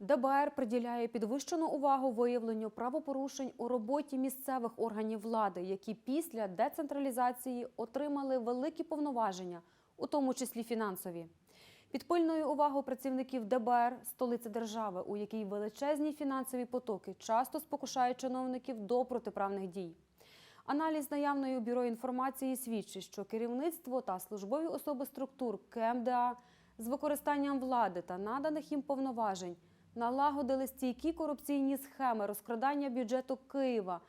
ДБР приділяє підвищену увагу виявленню правопорушень у роботі місцевих органів влади, які після децентралізації отримали великі повноваження, у тому числі фінансові. Під пильною увагою працівників ДБР – столиця держави, у якій величезні фінансові потоки часто спокушають чиновників до протиправних дій. Аналіз наявної у Бюро інформації свідчить, що керівництво та службові особи структур КМДА з використанням влади та наданих їм повноважень налагодили стійкі корупційні схеми розкрадання бюджету Києва,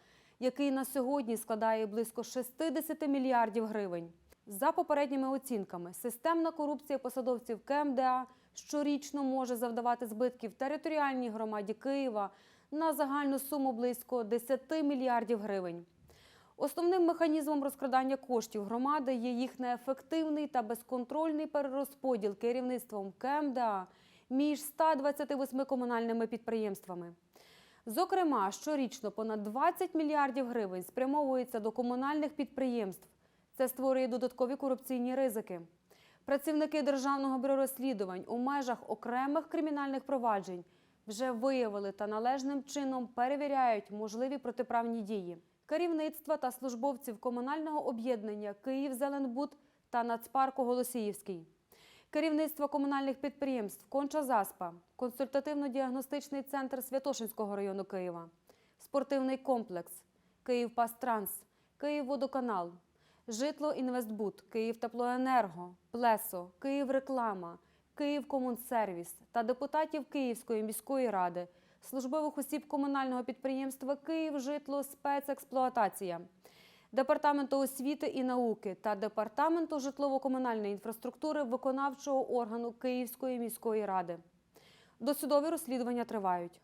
який на сьогодні складає близько 60 мільярдів гривень. За попередніми оцінками, системна корупція посадовців КМДА щорічно може завдавати збитків територіальній громаді Києва на загальну суму близько 10 мільярдів гривень. Основним механізмом розкрадання коштів громади є їх неефективний та безконтрольний перерозподіл керівництвом КМДА між 128 комунальними підприємствами. Зокрема, щорічно понад 20 мільярдів гривень спрямовується до комунальних підприємств. Це створює додаткові корупційні ризики. Працівники Державного бюро розслідувань у межах окремих кримінальних проваджень вже виявили та належним чином перевіряють можливі протиправні дії керівництва та службовців комунального об'єднання «Київзеленбуд» та Нацпарку «Голосіївський», керівництва комунальних підприємств «Конча-Заспа», консультативно-діагностичний центр Святошинського району Києва, спортивний комплекс, «Київпастранс», «Київводоканал», «Житлоінвестбуд», «Київтеплоенерго», «Плесо», «Київреклама», «Київкомунсервіс» та депутатів Київської міської ради, службових осіб комунального підприємства «Київжитлоспецексплуатація», Департаменту освіти і науки та Департаменту житлово-комунальної інфраструктури виконавчого органу Київської міської ради. Досудові розслідування тривають.